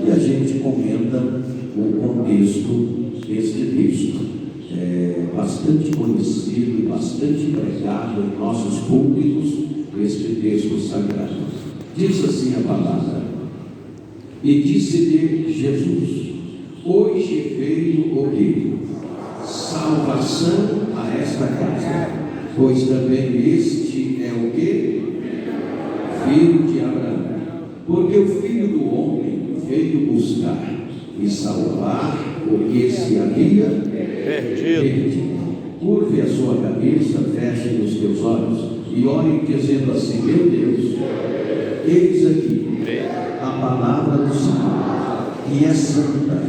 e a gente comenta o contexto deste texto. É bastante conhecido e bastante pregado em nossos púlpitos este texto sagrado. Diz assim a palavra: e disse-lhe Jesus: hoje veio o quê? Salvação a esta casa, pois também este é o quê? Filho de Abraão. Porque o Filho do Homem veio buscar e salvar o que se havia perdido. Curve a sua cabeça, feche os teus olhos e ore dizendo assim: meu Deus, eis aqui a palavra do Senhor, que é santa,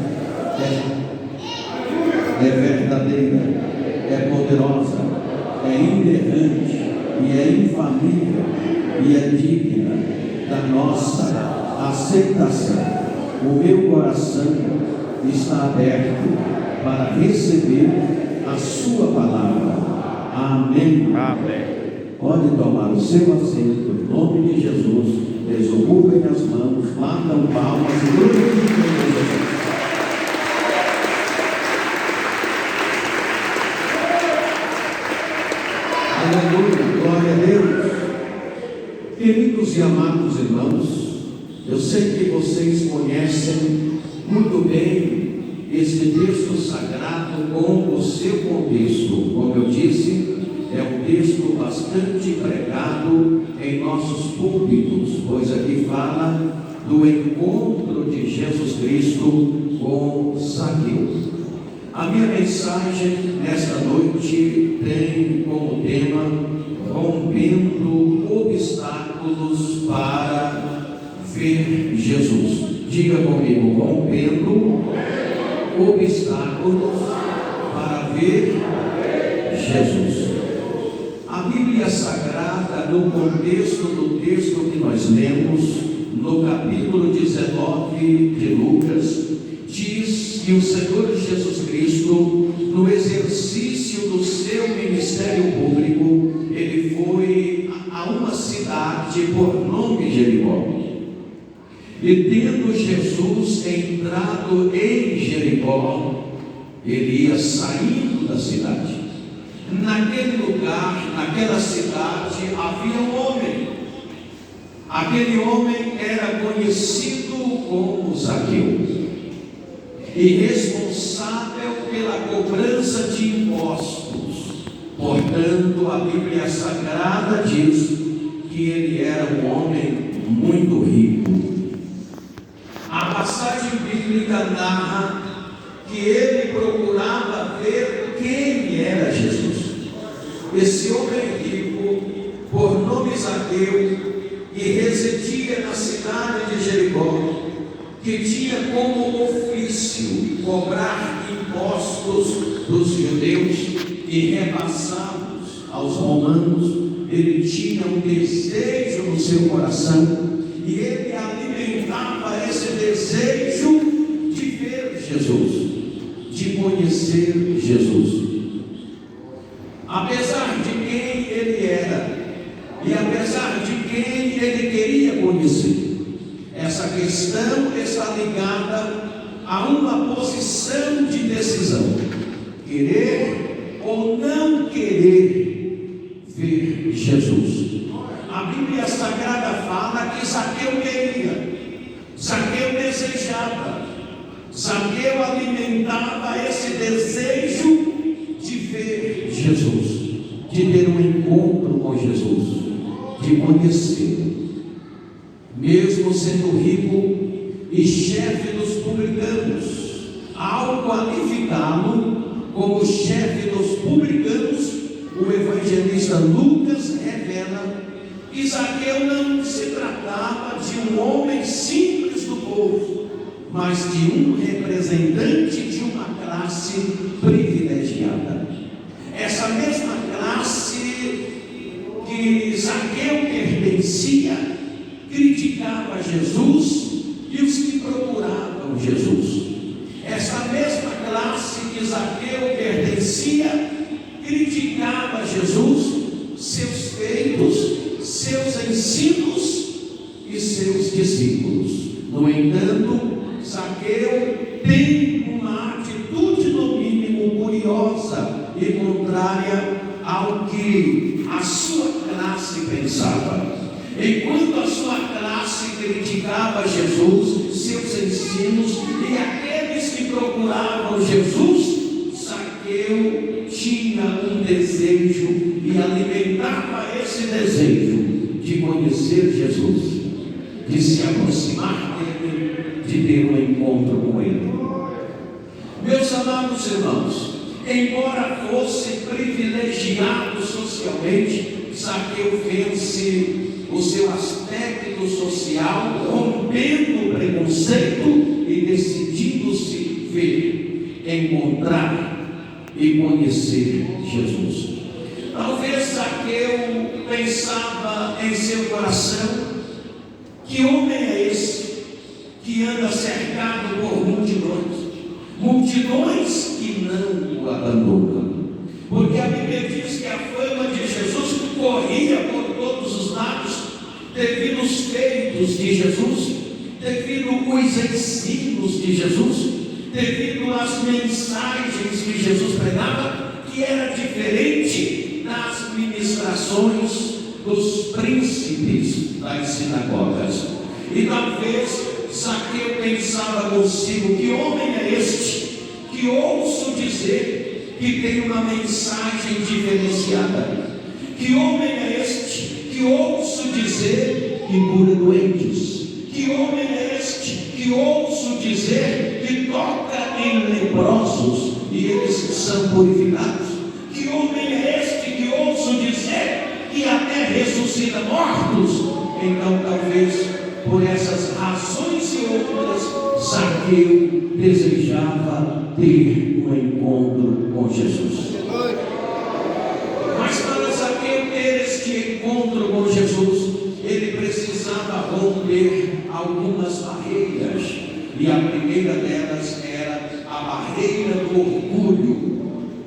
é verdadeira, é poderosa, é inerrante e é infalível e é digna da nossa aceitação. O meu coração está aberto para receber a sua palavra. Amém. Amém. Pode tomar o seu assento em nome de Jesus. Desocupem as mãos, batam palmas e glorifiquem a Jesus. Aleluia, glória a Deus. Queridos e amados irmãos, eu sei que vocês conhecem muito bem este texto sagrado com o seu contexto. Como eu disse, é um texto bastante pregado em nossos púlpitos, pois aqui fala do encontro de Jesus Cristo com Zaqueu. A minha mensagem nesta noite tem como tema: rompendo obstáculos para ver Jesus. Diga comigo: rompendo obstáculos para ver Jesus. A Bíblia Sagrada, no contexto do texto que nós lemos, no capítulo 19 de Lucas, diz que o Senhor Jesus Cristo, no exercício do seu ministério público, ele foi a uma cidade por nome Jericó. E tendo Jesus entrado em Jericó, ele ia saindo da cidade. Naquele lugar, naquela cidade, havia um homem. Aquele homem era conhecido como Zaqueu e responsável pela cobrança de impostos. Portanto, a Bíblia Sagrada diz que ele era um homem muito rico. A passagem bíblica narra que ele procurava ver quem era Jesus. Esse homem rico, por nome Zaqueu, e residia na cidade de Jericó, que tinha como ofício cobrar impostos dos judeus e repassá-los aos romanos. Ele tinha um desejo no seu coração e ele alimentava esse desejo de ver Jesus, de conhecer Jesus. Apesar de quem ele era e apesar de quem ele queria conhecer, essa questão está ligada a uma posição de decisão: querer ou não querer ver Jesus. A Bíblia Sagrada fala que Zaqueu queria, Zaqueu desejava, Zaqueu alimentava esse desejo de ver Jesus, de ter um encontro com Jesus, de conhecê-lo. Mesmo sendo rico e chefe dos publicanos, ao qualificá-lo como chefe dos publicanos, o evangelista Lucas revela que Zaqueu não se tratava de um homem simples do povo, mas de um representante de uma classe privilegiada. Essa mesma classe que Zaqueu pertencia criticava Jesus e os que procuravam Jesus. Essa mesma classe que Zaqueu pertencia criticava Jesus, seus feitos, seus ensinos e seus discípulos. No entanto, Zaqueu tem uma atitude no mínimo curiosa e contrária ao que a sua classe pensava. Enquanto a sua classe criticava Jesus, seus ensinos e aqueles que procuravam Jesus, Zaqueu tinha um desejo e alimentava esse desejo de conhecer Jesus, de se aproximar dele, de ter um encontro com ele. Meus amados irmãos, embora fosse privilegiado socialmente, Zaqueu vence o seu aspecto social, rompendo o preconceito e decidindo-se ver, encontrar e conhecer Jesus. Talvez Zaqueu pensava em seu coração: que homem é esse que anda cercado por multidões que não o abandonam? Porque a Bíblia diz que a fama de Jesus corria por todos os lados, devido aos feitos de Jesus, devido aos ensinos de Jesus, devido às mensagens que Jesus pregava, que era diferente das ministrações dos príncipes das sinagogas. E talvez Zaqueu pensava consigo: que homem é este que ouço dizer que tem uma mensagem diferenciada? Que homem é este que ouço dizer que cura doentes? Que homem é este que ouço dizer que toca em leprosos e eles são purificados? Que homem é este que ouço dizer que até ressuscita mortos? Então, talvez por essas razões e outras, Zaqueu desejava ter um encontro com Jesus. Mas para Zaqueu ter este encontro com Jesus, ele precisava romper algumas barreiras, e a primeira delas era a barreira do orgulho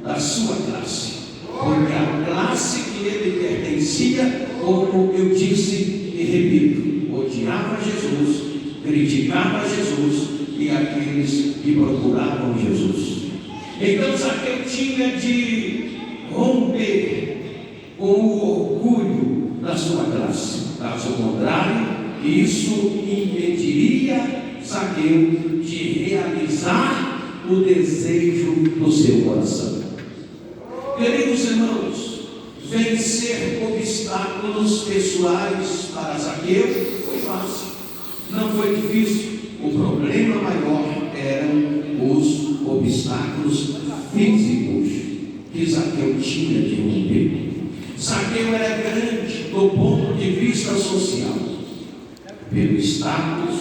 da sua classe, porque a classe que ele pertencia, como eu disse e repito, odiava Jesus, criticava Jesus e aqueles que procuravam Jesus. Então Zaqueu tinha de romper com o orgulho da sua classe. Caso contrário, isso impediria Zaqueu de realizar o desejo do seu coração. Queridos irmãos, vencer obstáculos pessoais para Zaqueu foi fácil, não foi difícil. O problema maior eram os obstáculos físicos que Zaqueu tinha de romper. Zaqueu era grande do ponto de vista social, pelo status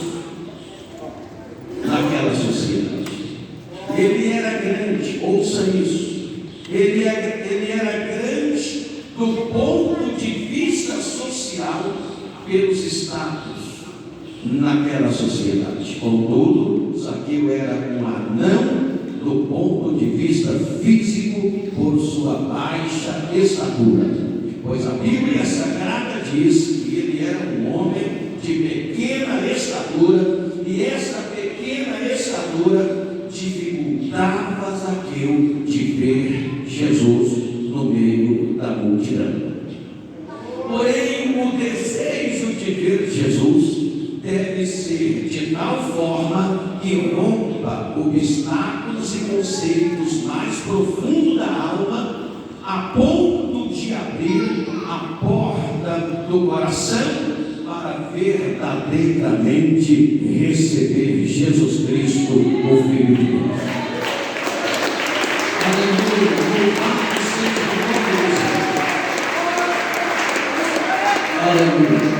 naquela sociedade. Ele era grande, ouça isso, ele era grande do ponto de vista social, pelos status naquela sociedade. Contudo, Zaqueu era um anão do ponto de vista físico, por sua baixa estatura, pois a Bíblia Sagrada diz que ele era um homem de pequena estatura, e essa pequena estatura dificultava Zaqueu de ver Jesus no meio da multidão. Porém, o desejo de ver Jesus deve ser de tal forma que rompa obstáculos e conceitos mais profundos da alma, a ponto de abrir a porta do coração para verdadeiramente receber Jesus Cristo, o Filho de Deus. Aleluia, louvado seja o nome de Deus. Aleluia.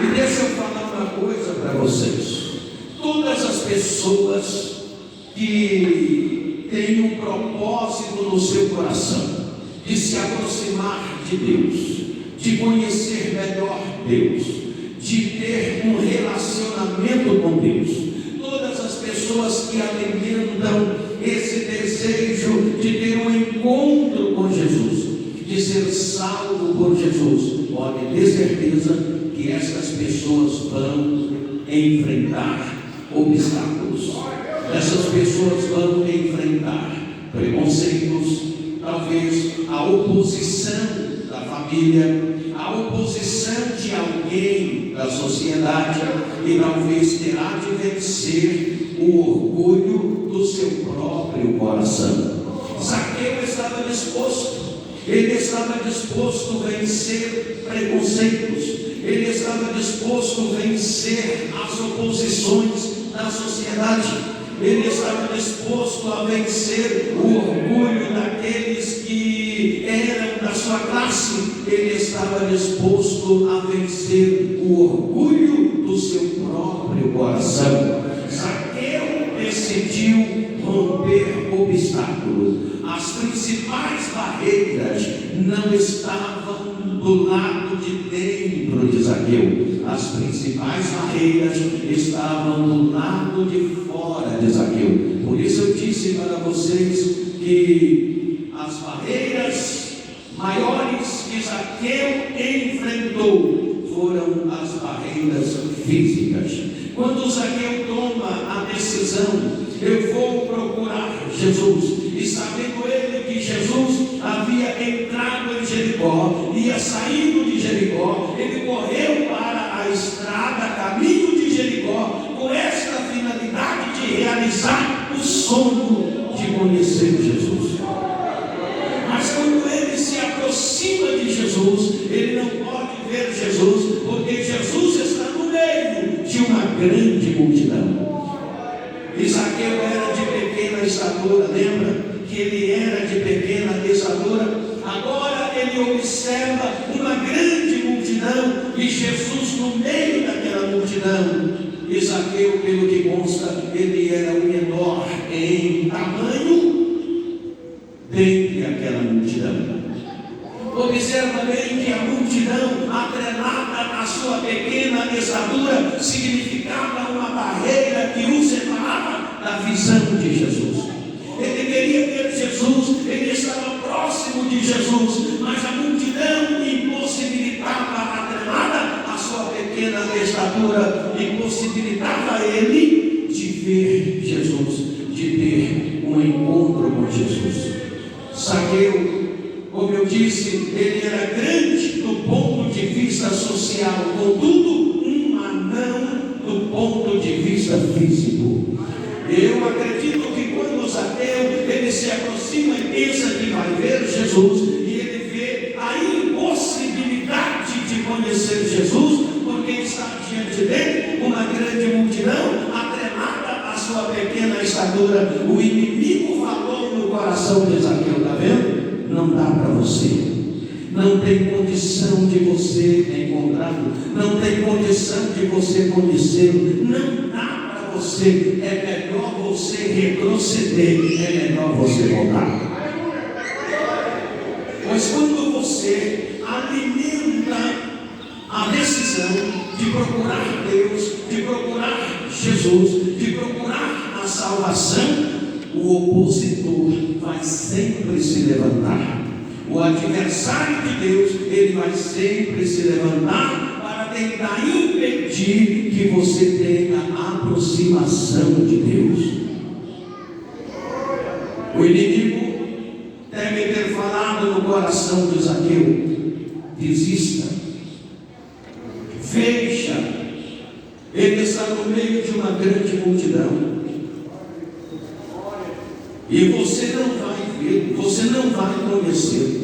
E deixa eu falar uma coisa para vocês. Todas as pessoas que têm um propósito no seu coração de se aproximar de Deus, de conhecer melhor Deus, de ter um relacionamento com Deus, todas as pessoas que alimentam esse desejo de ter um encontro com Jesus, de ser salvo por Jesus, podem ter certeza que essas pessoas vão enfrentar obstáculos. Essas pessoas vão enfrentar preconceitos, talvez a oposição da família, a oposição de alguém da sociedade, e talvez terá de vencer o orgulho do seu próprio coração. Zaqueu estava disposto. Ele estava disposto a vencer preconceitos, ele estava disposto a vencer as oposições da sociedade, ele estava disposto a vencer o orgulho daqueles que eram da sua classe, ele estava disposto a vencer o orgulho do seu próprio coração. Zaqueu decidiu romper obstáculos. As principais barreiras não estavam do lado de dentro de Zaqueu, as principais barreiras estavam do lado de fora de Zaqueu. Por isso eu disse para vocês que as barreiras maiores que Zaqueu enfrentou foram as barreiras físicas. Quando Zaqueu toma a decisão, eu vou procurar Jesus, e sabendo ele que Jesus havia entrado em Jericó, ia saindo de Jericó, ele correu para a estrada, caminho de Jericó, com esta finalidade de realizar o sonho de conhecer Jesus. Mas quando ele se aproxima de Jesus, ele não pode ver Jesus, porque Jesus está no meio de uma grande multidão. E Zaqueu era de pequena estatura, lembra? Que ele era de pequena estatura. Agora ele observa uma grande multidão e Jesus no meio daquela multidão. E Zaqueu, pelo que consta, ele era o menor em tamanho dentre aquela multidão. Observa bem que a multidão, atrelada à sua pequena estatura, significava uma barreira que o separava da visão de Jesus. Ele queria ver Jesus, ele estava próximo de Jesus, mas a multidão impossibilitava, atrelada à sua pequena estatura, impossibilitava ele de ver Jesus, de ter um encontro com Jesus. Zaqueu, como eu disse, ele era grande do ponto de vista social, contudo, um anão do ponto de vista físico. Eu acredito que quando Zaqueu ele se aproxima e pensa que vai ver Jesus, e ele vê a impossibilidade de conhecer Jesus, porque está diante dele uma grande multidão, atrelada à sua pequena estatura. O inimigo falou no coração de Zaqueu, está vendo? Não dá para você, não tem condição de você encontrá-lo, não tem condição de você conhecê-lo, não dá para você, é melhor você retroceder, é melhor você voltar. Pois quando você alimenta a decisão de procurar Deus, de procurar Jesus, de procurar a salvação, o opositor vai sempre se levantar. O adversário de Deus, ele vai sempre se levantar para tentar impedir que você tenha a aproximação de Deus. O inimigo deve ter falado no coração de Zaqueu: desista, veja, ele está no meio de uma grande multidão. E você não vai ver, você não vai conhecer.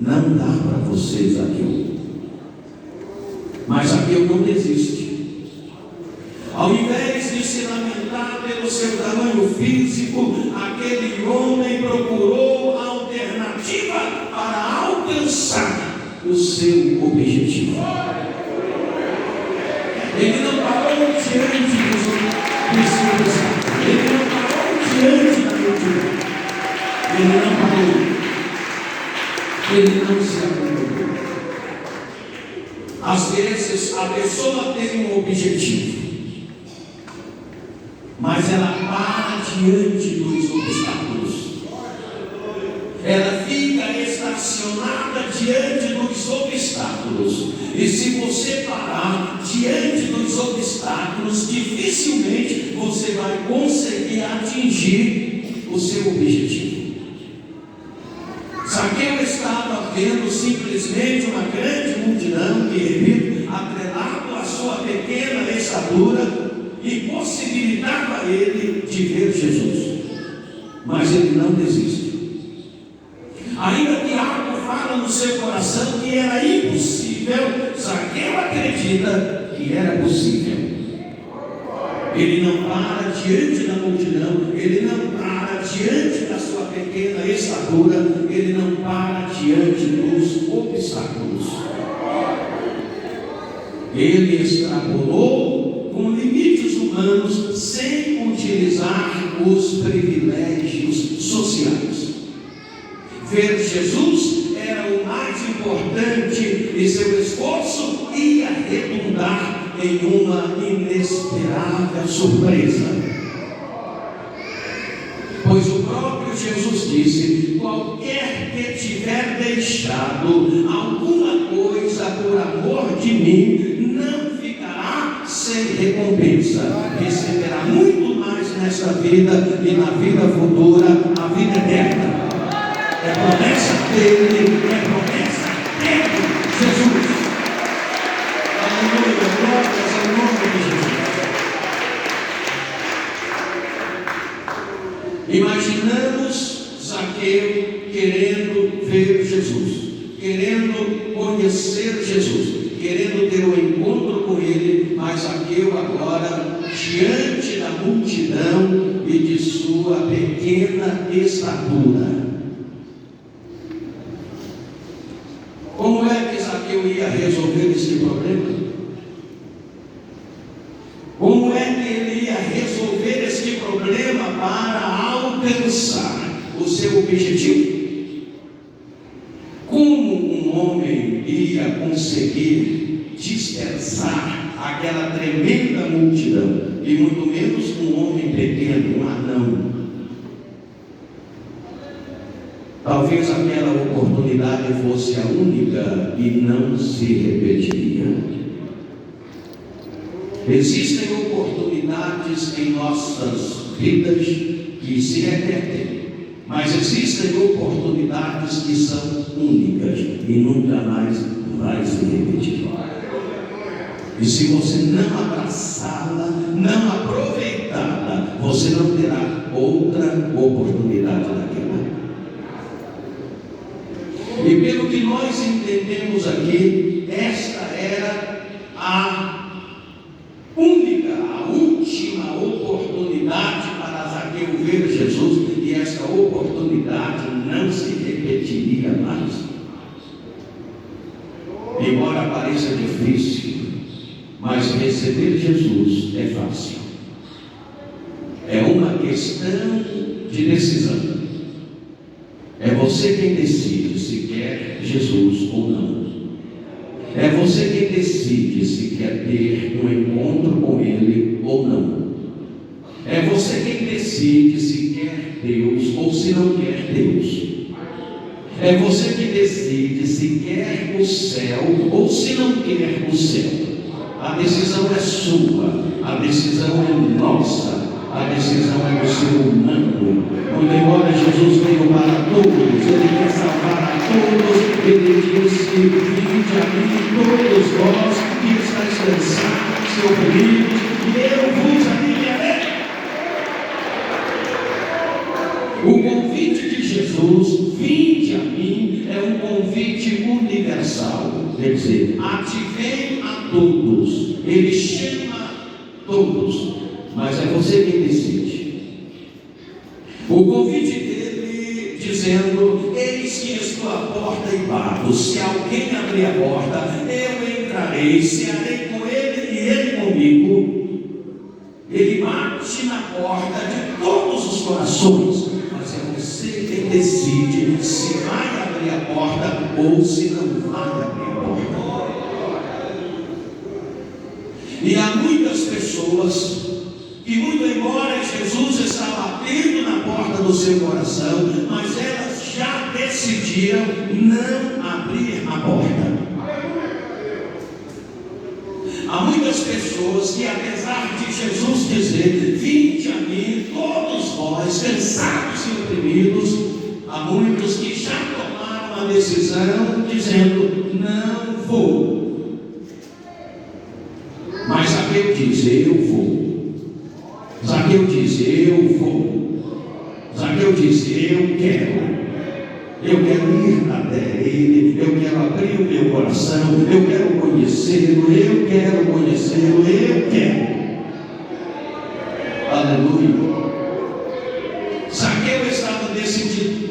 Não dá para você, Zaqueu. Mas Zaqueu não desiste. Ao invés de se lamentar pelo seu tamanho físico, aquele homem procurou alternativa para alcançar o seu objetivo. Ele não parou diante dos obstáculos. Ele não parou diante da multidão. Ele não parou. Ele não se acomodou. Às vezes a pessoa tem um objetivo, mas ela para diante dos obstáculos. Ela fica estacionada diante dos obstáculos. E se você parar diante dos obstáculos, dificilmente vai conseguir atingir o seu objetivo. Zaqueu estava vendo simplesmente uma grande multidão que, repito, atrelado à sua pequena estatura, impossibilitava ele de ver Jesus. Mas ele não desiste. Ainda que algo fala no seu coração que era impossível, Zaqueu acredita que era possível. Ele não para diante da multidão, ele não para diante da sua pequena estatura, ele não para diante dos obstáculos. Ele extrapolou com limites humanos sem utilizar os privilégios sociais. Ver Jesus era o mais importante e seu esforço ia redundar em uma inesperável surpresa. Pois o próprio Jesus disse: qualquer que tiver deixado alguma coisa por amor de mim, não ficará sem recompensa. Receberá muito mais nesta vida e na vida futura, a vida eterna. É promessa dele, é promessa dele, Jesus. Aleluia, glórias ao nome de Jesus. Imaginamos Zaqueu querendo ver Jesus, querendo conhecer Jesus, querendo ter um encontro com ele, mas Zaqueu agora, diante da multidão e de sua pequena estatura. Como é que Zaqueu ia resolver esse problema? Como é que ele ia resolver esse problema para alcançar o seu objetivo? Como um homem ia conseguir dispersar aquela tremenda multidão? E muito menos um homem pequeno, um anão. Talvez aquela oportunidade fosse a única e não se repetiria. Existem oportunidades em nossas vidas que se repetem, mas existem oportunidades que são únicas e nunca mais vai se repetir. E se você não abraçá-la, não aproveitá-la, você não terá outra oportunidade daquela. E pelo que nós entendemos aqui, esta era a única, a última oportunidade para Zaqueu ver Jesus, e esta oportunidade não se repetiria mais. Embora pareça difícil, mas receber Jesus é fácil. É uma questão de decisão. É você quem decide se quer Jesus ou não. É você quem decide se quer ter um encontro com Ele ou não. É você quem decide se quer Deus ou se não quer Deus. É você que decide se quer o céu ou se não quer o céu. A decisão é sua, a decisão é nossa. A decisão é do ser humano. Quando embora Jesus veio para todos, Ele quer salvar a todos. Ele disse: vinde a mim todos vós que estáis cansados e oprimidos, e eu vos aliviarei. O convite de Jesus, vinde a mim, é um convite universal. Quer dizer, ativei a todos. Ele chama todos. Mas é você quem decide. O convite dele dizendo: eis que estou à porta e bato. Se alguém abrir a porta, eu entrarei, cearei com ele e ele comigo. Ele bate na porta de todos os corações, mas é você quem decide se vai abrir a porta ou se não vai abrir a porta. E há muitas pessoas que, muito embora Jesus está batendo na porta do seu coração, mas elas já decidiram não abrir a porta. Há muitas pessoas que, apesar de Jesus dizer: vinde a cansados e oprimidos, há muitos que já tomaram a decisão dizendo: não vou. Mas Zaqueu disse: eu vou. Zaqueu disse: eu vou. Zaqueu disse: eu quero. Eu quero ir até Ele, eu quero abrir o meu coração, eu quero conhecê-lo, eu quero conhecê-lo, eu quero. Aleluia. Zaqueu estava decidido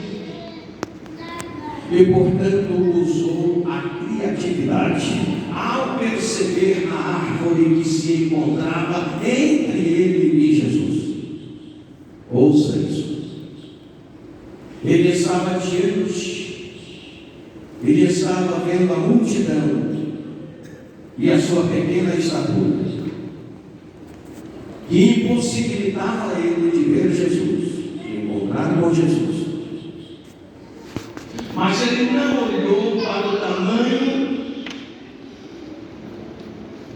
e, portanto, usou a criatividade ao perceber a árvore que se encontrava entre ele e Jesus. Ouça isso. Ele estava diante, ele estava vendo a multidão e a sua pequena estatura, que impossibilitava ele de ver Jesus, de encontrar com Jesus. Mas ele não olhou para o tamanho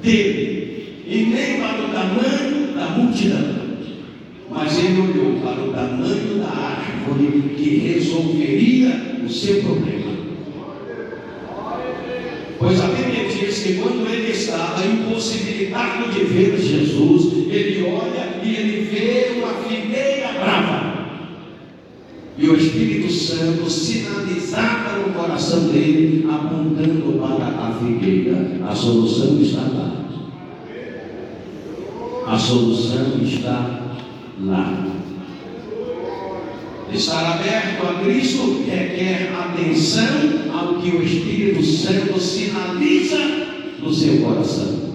dele e nem para o tamanho da multidão, mas ele olhou para o tamanho da árvore que resolveria o seu problema. Pois a Bíblia diz que quando ele estava impossibilitado de ver Jesus, ele olha e ele vê uma figueira brava. E o Espírito Santo sinalizava no coração dele, apontando para a figueira. A solução está lá. A solução está lá. Estar aberto a Cristo requer atenção ao que o Espírito Santo sinaliza no seu coração.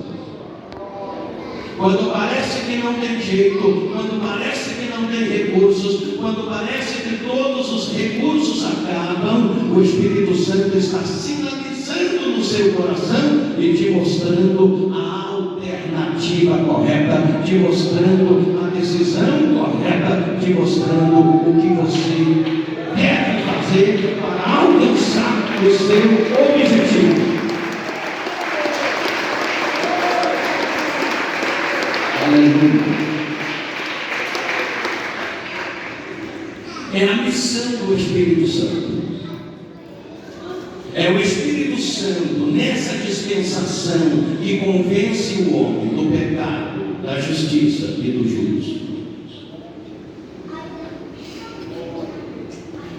Quando parece que não tem jeito, quando parece que não tem recursos, quando parece que todos os recursos acabam, o Espírito Santo está sinalizando no seu coração e te mostrando a alternativa correta, te mostrando a decisão correta, te mostrando o que você deve fazer para alcançar o seu objetivo. É a missão do Espírito Santo. É o Espírito Santo nessa dispensação que convence o homem do pecado, da justiça e do juízo.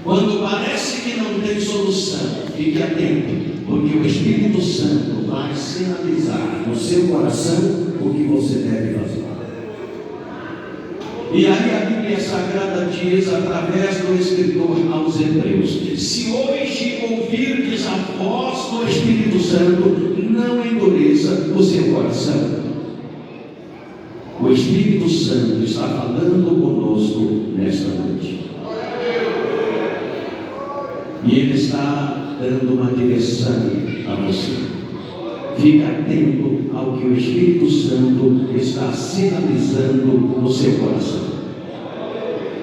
Quando parece que não tem solução, fique atento, porque o Espírito Santo vai sinalizar no seu coração o que você deve fazer. E aí a Bíblia Sagrada diz, através do escritor aos Hebreus: se hoje ouvirdes a voz do Espírito Santo, não endureça o seu coração. O Espírito Santo está falando conosco nesta noite. E Ele está dando uma direção a você. Fique atento ao que o Espírito Santo está sinalizando no seu coração.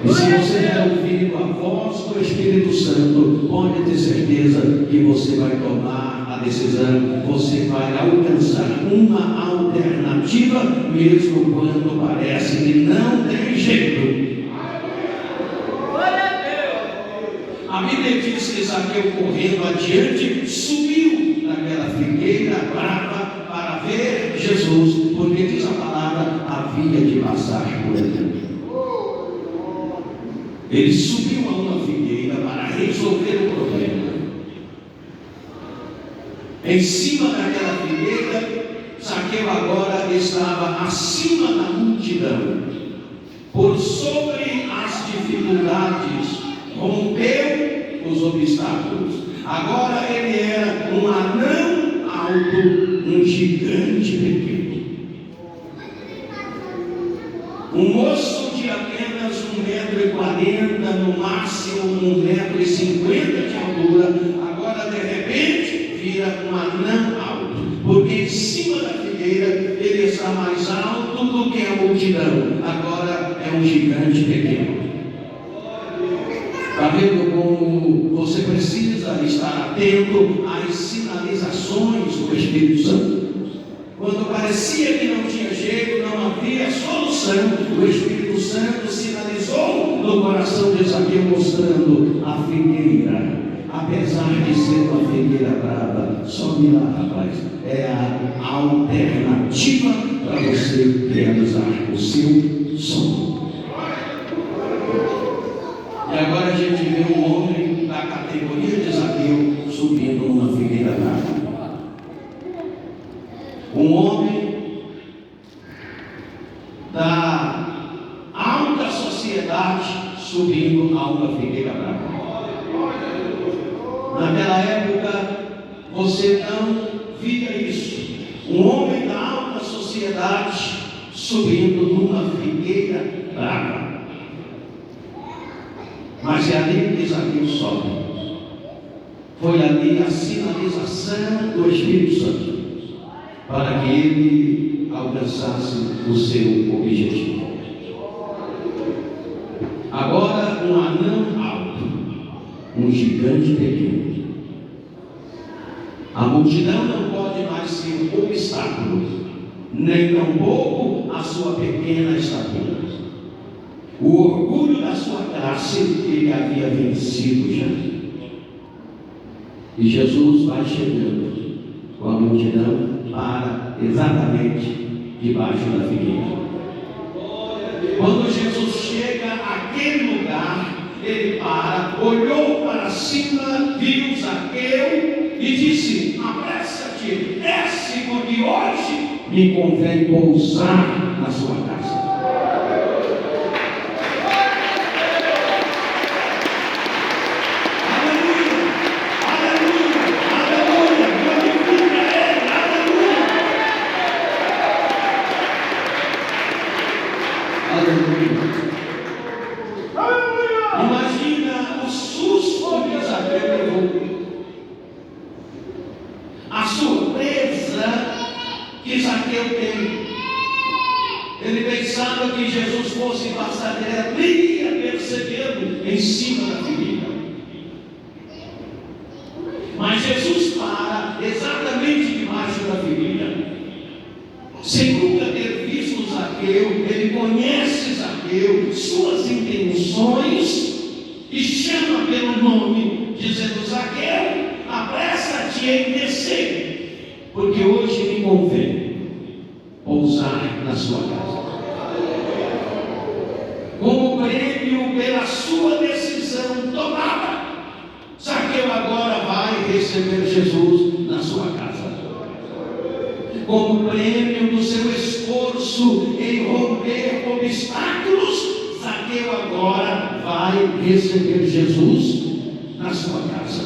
E se você der ouvido a voz do Espírito Santo, pode ter certeza que você vai tomar a decisão, você vai alcançar uma alternativa, mesmo quando parece que não tem jeito. A Bíblia diz que Zaqueu, correndo adiante, subiu naquela figueira brava para ver Jesus, porque diz a palavra, havia de passar por ali. Ele subiu a uma figueira para resolver o problema. Em cima daquela figueira, Zaqueu agora estava acima da multidão. Por sobre as dificuldades, rompeu os obstáculos. Agora ele era um anão alto, um gigante pequeno. Um moço de apenas 1,40 m, no máximo 1,50 m de altura, agora de repente vira um anão alto, porque em cima da figueira ele está mais alto do que a multidão, agora é um gigante pequeno. Está vendo como você precisa estar atento às sinalizações do Espírito Santo? Quando parecia que não tinha jeito, não havia solução, o Espírito Santo sinalizou no coração de Zaqueu, mostrando a figueira. Apesar de ser uma figueira brava, sobe lá, rapaz, é a alternativa para você realizar o seu sonho. E agora a gente vê um homem da categoria de Zaqueu subindo numa figueira brava. Um homem da alta sociedade subindo a uma figueira brava. Naquela época você não via isso. Um homem da alta sociedade subindo numa figueira brava. Mas é ali que Zaqueu sobe. Foi ali a sinalização do Espírito Santo para que ele alcançasse o seu objetivo. Agora, um anão alto, um gigante pequeno. A multidão não pode mais ser um obstáculo, nem tampouco a sua pequena estatura. O orgulho da sua classe ele havia vencido já. E Jesus vai chegando com a multidão para exatamente debaixo da figueira. Quando Jesus chega àquele lugar, ele para, olhou para cima, viu Zaqueu e disse: apressa-te, desce, porque hoje me convém pousar na sua casa. Imagina o susto que Zaqueu levou, a surpresa que Zaqueu teve. Ele pensava que Jesus fosse passar direto, nem ia percebê-lo em cima da figueira. Mas Jesus para exatamente debaixo da figueira. Sem nunca ter visto Zaqueu, ele conhece Zaqueu, suas intenções, e chama pelo nome, dizendo: Zaqueu, apressa-te em descer, porque hoje me convém pousar na sua casa. Como prêmio pela sua decisão tomada, Zaqueu agora vai receber Jesus na sua casa. Como prêmio do seu esforço em romper obstáculos, Zaqueu agora vai receber Jesus na sua casa.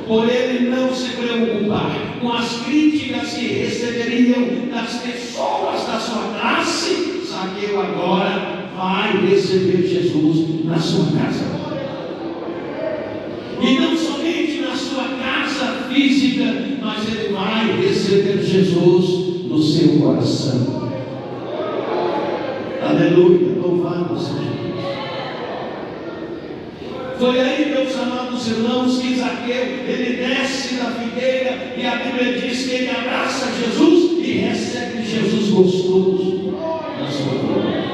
Por ele não se preocupar com as críticas que receberiam das pessoas da sua classe, Zaqueu agora vai receber Jesus na sua casa. E não somente na sua casa física, mas ele vai receber Jesus no seu coração. Aleluia, louvado seja Deus. Foi aí, meus amados irmãos, que Zaqueu, ele desce da figueira e a Bíblia diz que ele abraça Jesus e recebe Jesus gostoso na sua vida.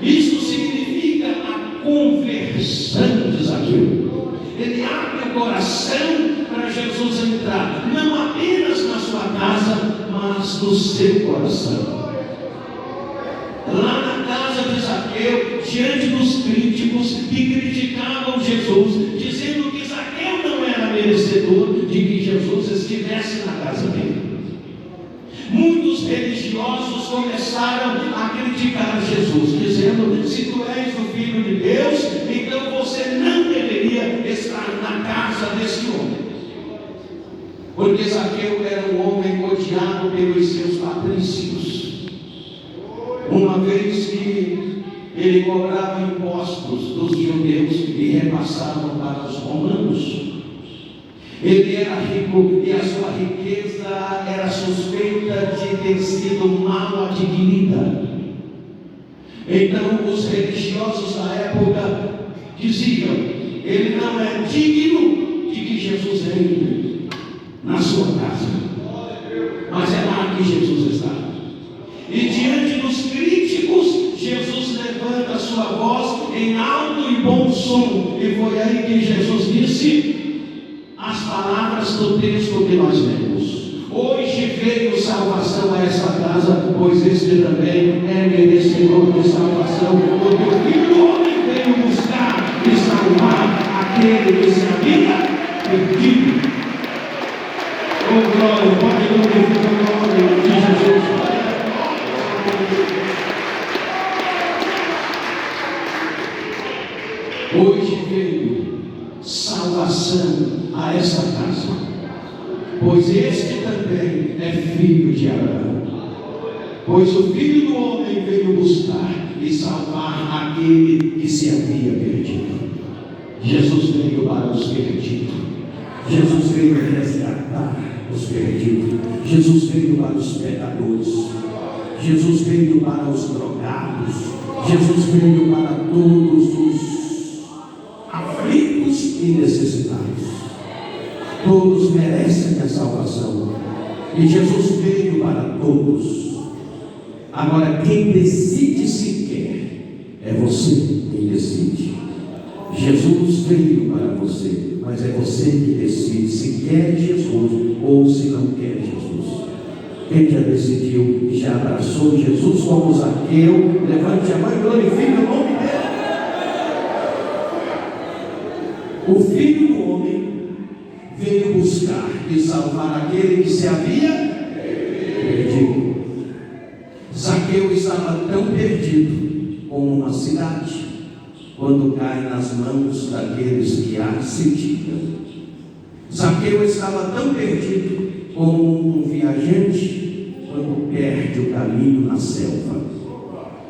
Isso significa a conversão de Zaqueu. Ele abre o coração para Jesus entrar, não apenas na sua casa, mas no seu coração. Lá na casa de Zaqueu, diante dos críticos que criticavam Jesus, dizendo que Zaqueu não era merecedor de que Jesus estivesse na casa dele. Muitos religiosos começaram a criticar Jesus, dizendo: se tu és o Filho de Deus, então você não deveria estar na casa desse homem. Porque Zaqueu era um homem odiado pelos seus patrícios. Uma vez que ele cobrava impostos dos judeus e repassava para os romanos. Ele era rico e a sua riqueza era suspeita de ter sido mal adquirida. Então os religiosos da época diziam: ele não é digno de que Jesus entre na sua casa. Mas é que Jesus está. E diante dos críticos, Jesus levanta a sua voz em alto e bom som. E foi aí que Jesus disse as palavras do texto que nós lemos: hoje veio salvação a essa casa, pois este também é merecedor de salvação, porque o Filho do Homem veio buscar e salvar aquele que se havia perdido. Oh glória, pode glorificar o nome de Jesus. Hoje veio salvação a essa casa, pois este também é filho de Abraão. Pois o Filho do Homem veio buscar e salvar aquele que se havia perdido. Jesus veio para os perdidos. Jesus veio resgatar os perdidos. Jesus veio para os pecadores. Jesus veio para os drogados. Jesus veio para todos os aflitos e necessitados. Todos merecem a salvação. E Jesus veio para todos. Agora, quem decide se quer é você quem decide. Jesus veio para você, mas é você que decide se quer Jesus ou se não quer Jesus. Quem já decidiu e já abraçou Jesus como Zaqueu, levante a mão e glorifique o nome dele. O Filho do Homem veio buscar e salvar aquele que se havia perdido. Zaqueu estava tão perdido como uma cidade quando cai nas mãos daqueles que a sitiam. Zaqueu estava tão perdido como um viajante quando perde o caminho na selva.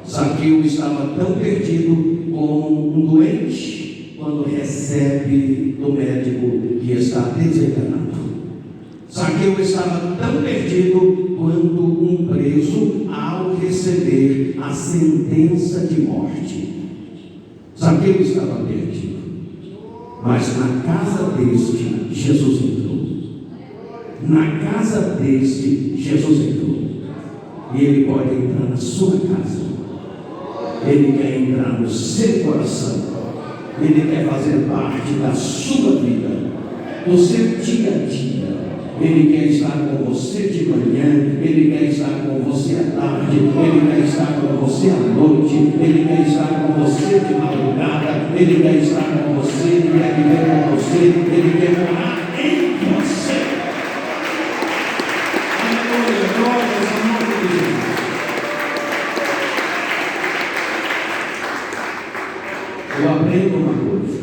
Zaqueu estava tão perdido como um doente quando recebe do médico que está desenganado. Zaqueu estava tão perdido quanto um preso ao receber a sentença de morte. Zaqueu estava perdido, mas na casa deste, Jesus entrou. Na casa deste, Jesus entrou. E Ele pode entrar na sua casa. Ele quer entrar no seu coração. Ele quer fazer parte da sua vida, do seu dia a dia. Ele quer estar com você de manhã, Ele quer estar com você à tarde, Ele quer estar com você à noite, Ele quer estar com você de madrugada, Ele quer estar com você, Ele quer viver com você, Ele quer morar em você. Aleluia, glória ao nome de Jesus. Eu aprendo uma coisa: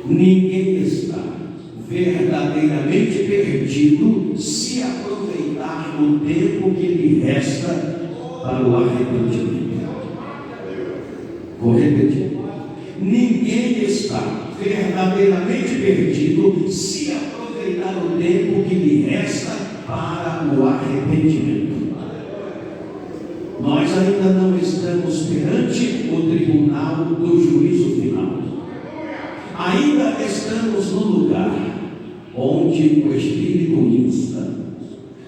ninguém está verdadeiramente perdido se aproveitar o tempo que lhe resta para o arrependimento. Vou repetir: ninguém está verdadeiramente perdido se aproveitar o tempo que lhe resta para o arrependimento. Nós ainda não estamos perante o tribunal do juízo final. Ainda estamos no lugar onde o Espírito insta.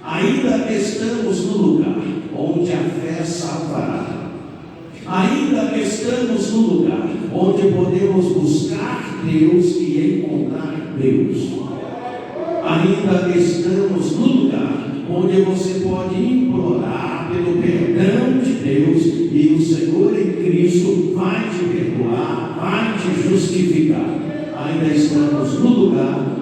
Ainda estamos no lugar onde a fé salvará. Ainda estamos no lugar onde podemos buscar Deus e encontrar Deus. Ainda estamos no lugar onde você pode implorar pelo perdão de Deus e o Senhor em Cristo vai te perdoar, vai te justificar. Ainda estamos no lugar